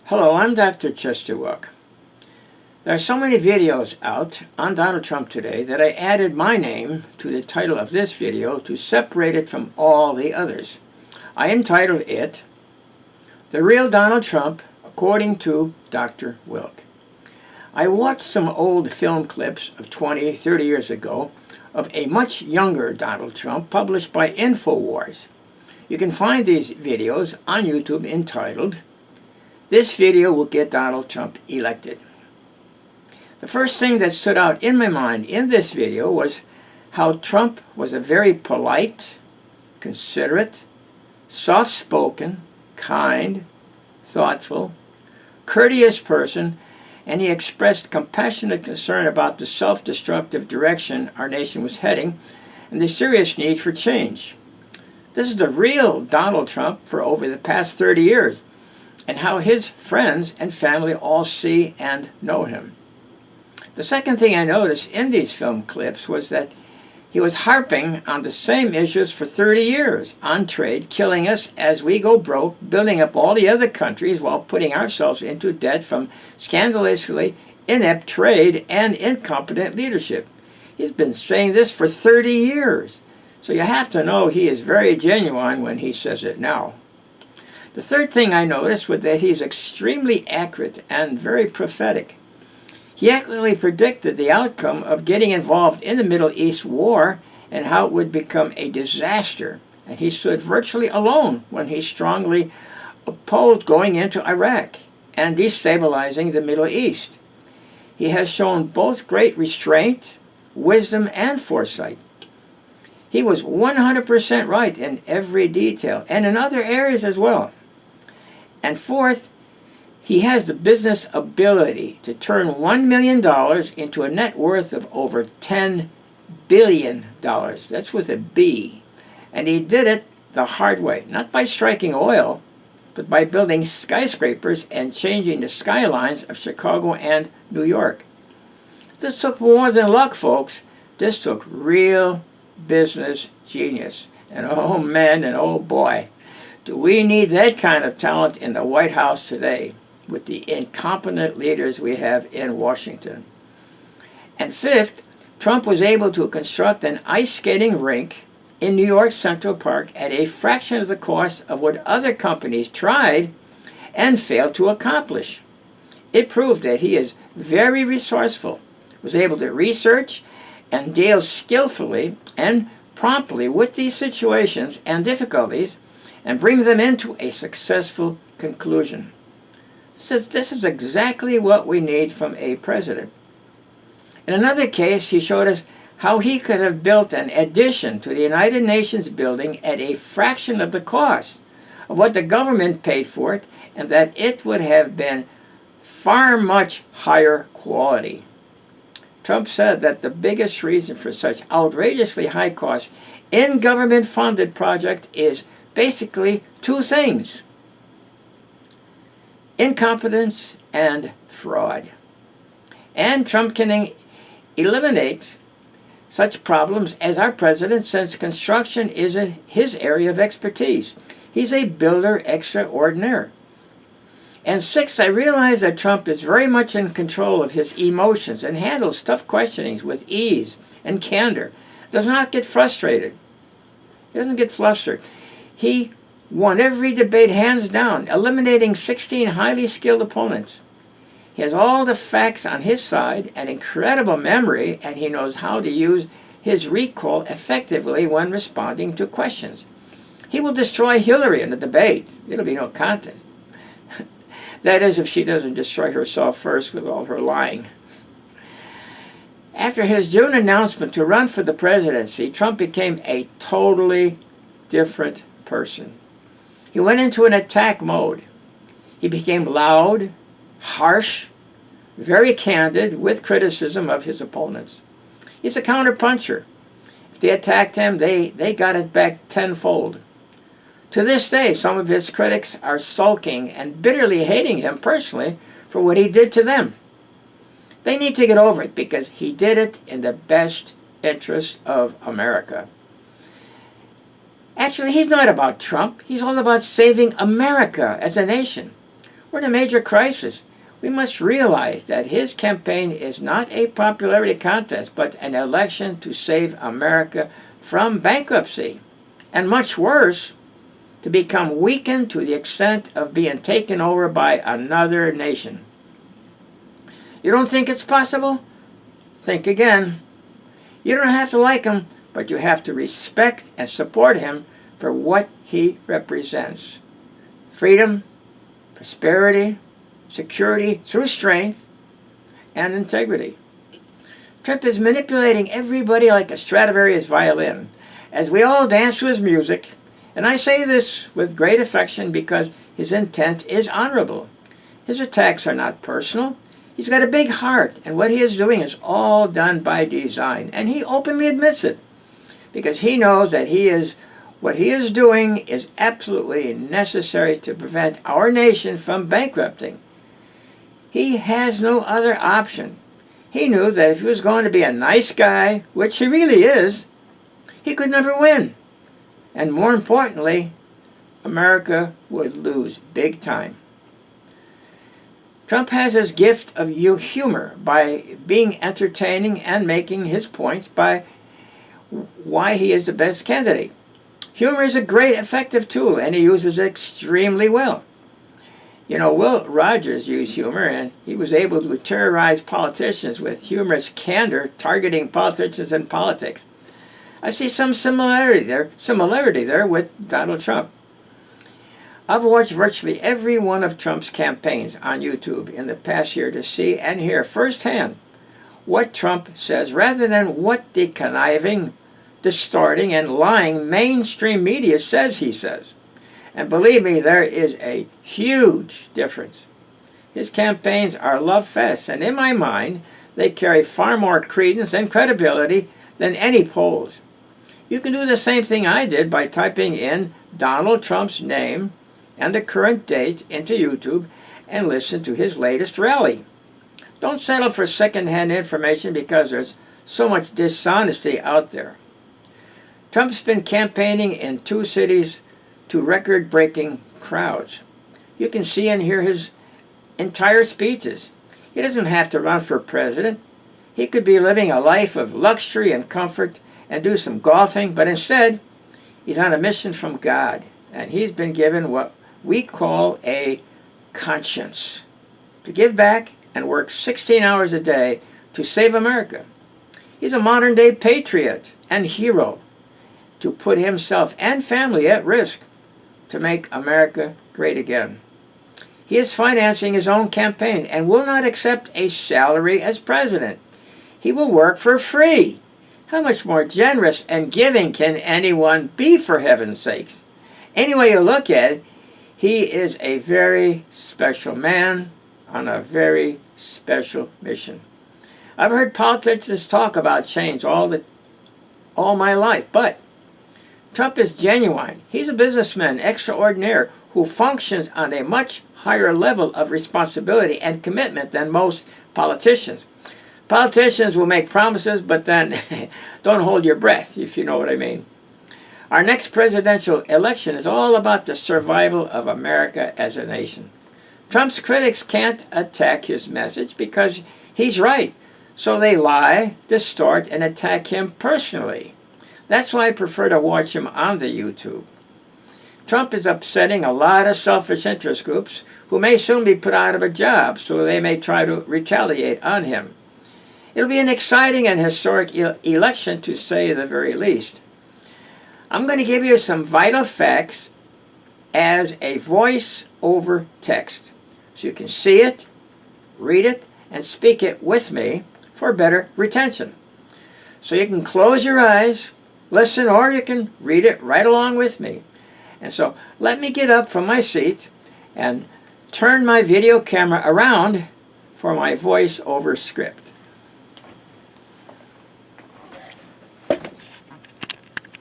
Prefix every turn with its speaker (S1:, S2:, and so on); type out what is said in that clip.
S1: Hello, I'm Dr. Chester Wilk. There are so many videos out on Donald Trump today that I added my name to the title of this video to separate it from all the others. I entitled it, The Real Donald Trump According to Dr. Wilk. I watched some old film clips of 20, 30 years ago of a much younger Donald Trump published by InfoWars. You can find these videos on YouTube entitled, This Video Will Get Donald Trump Elected. The first thing that stood out in my mind in this video was how Trump was a very polite, considerate, soft-spoken, kind, thoughtful, courteous person, and he expressed compassionate concern about the self-destructive direction our nation was heading and the serious need for change. This is the real Donald Trump for over the past 30 years, and how his friends and family all see and know him. The second thing I noticed in these film clips was that he was harping on the same issues for 30 years, on trade, killing us as we go broke, building up all the other countries while putting ourselves into debt from scandalously inept trade and incompetent leadership. He's been saying this for 30 years, so you have to know he is very genuine when he says it now. The third thing I noticed was that he's extremely accurate and very prophetic. He accurately predicted the outcome of getting involved in the Middle East war and how it would become a disaster. And he stood virtually alone when he strongly opposed going into Iraq and destabilizing the Middle East. He has shown both great restraint, wisdom, and foresight. He was 100% right in every detail and in other areas as well. And fourth, he has the business ability to turn $1 million into a net worth of over $10 billion. That's with a B. And he did it the hard way, not by striking oil, but by building skyscrapers and changing the skylines of Chicago and New York. This took more than luck, folks. This took real business genius. And oh man and oh boy, do we need that kind of talent in the White House today, with the incompetent leaders we have in Washington. And fifth, Trump was able to construct an ice skating rink in New York Central Park at a fraction of the cost of what other companies tried and failed to accomplish. It proved that he is very resourceful, was able to research and deal skillfully and promptly with these situations and difficulties and bring them into a successful conclusion. This is exactly what we need from a president. In another case, he showed us how he could have built an addition to the United Nations building at a fraction of the cost of what the government paid for it, and that it would have been far much higher quality. Trump said that the biggest reason for such outrageously high costs in government-funded project is basically two things: incompetence and fraud. And Trump can eliminate such problems as our president, since construction is his area of expertise. He's a builder extraordinaire. And sixth, I realize that Trump is very much in control of his emotions and handles tough questionings with ease and candor. Does not get frustrated. He doesn't get flustered. He won every debate hands down, eliminating 16 highly skilled opponents. He has all the facts on his side, an incredible memory, and he knows how to use his recall effectively when responding to questions. He will destroy Hillary in the debate. It'll be no contest. That is, if she doesn't destroy herself first with all her lying. After his June announcement to run for the presidency, Trump became a totally different person. He went into an attack mode. He became loud, harsh, very candid with criticism of his opponents. He's a counterpuncher. If they attacked him, they got it back tenfold. To this day, some of his critics are sulking and bitterly hating him personally for what he did to them. They need to get over it because he did it in the best interest of America. Actually, he's not about Trump. He's all about saving America as a nation. We're in a major crisis. We must realize that his campaign is not a popularity contest, but an election to save America from bankruptcy. And much worse, to become weakened to the extent of being taken over by another nation. You don't think it's possible? Think again. You don't have to like him, but you have to respect and support him for what he represents. Freedom, prosperity, security through strength, and integrity. Trump is manipulating everybody like a Stradivarius violin as we all dance to his music, and I say this with great affection because his intent is honorable. His attacks are not personal. He's got a big heart, and what he is doing is all done by design, and he openly admits it because he knows that what he is doing is absolutely necessary to prevent our nation from bankrupting. He has no other option. He knew that if he was going to be a nice guy, which he really is, he could never win. And more importantly, America would lose big time. Trump has his gift of humor by being entertaining and making his points by why he is the best candidate. Humor is a great effective tool, and he uses it extremely well. You know, Will Rogers used humor, and he was able to terrorize politicians with humorous candor, targeting politicians and politics. I see some similarity there with Donald Trump. I've watched virtually every one of Trump's campaigns on YouTube in the past year to see and hear firsthand what Trump says rather than what the conniving, distorting, and lying mainstream media says he says. And believe me, there is a huge difference. His campaigns are love fests, and in my mind, they carry far more credence and credibility than any polls. You can do the same thing I did by typing in Donald Trump's name and the current date into YouTube and listen to his latest rally. Don't settle for secondhand information because there's so much dishonesty out there. Trump's been campaigning in 2 cities to record-breaking crowds. You can see and hear his entire speeches. He doesn't have to run for president. He could be living a life of luxury and comfort and do some golfing, but instead, he's on a mission from God, and he's been given what we call a conscience, to give back and work 16 hours a day to save America. He's a modern-day patriot and hero to put himself and family at risk to make America great again. He is financing his own campaign and will not accept a salary as president. He will work for free. How much more generous and giving can anyone be, for heaven's sakes? Any way you look at it, he is a very special man on a very special mission. I've heard politicians talk about change all my life, but Trump is genuine. He's a businessman extraordinaire who functions on a much higher level of responsibility and commitment than most politicians. Politicians will make promises, but then don't hold your breath, if you know what I mean. Our next presidential election is all about the survival of America as a nation. Trump's critics can't attack his message because he's right, so they lie, distort, and attack him personally. That's why I prefer to watch him on the YouTube. Trump is upsetting a lot of selfish interest groups who may soon be put out of a job, so they may try to retaliate on him. It'll be an exciting and historic election, to say the very least. I'm going to give you some vital facts as a voice over text, so you can see it, read it, and speak it with me for better retention. So you can close your eyes, listen, or you can read it right along with me. And so let me get up from my seat and turn my video camera around for my voice over script.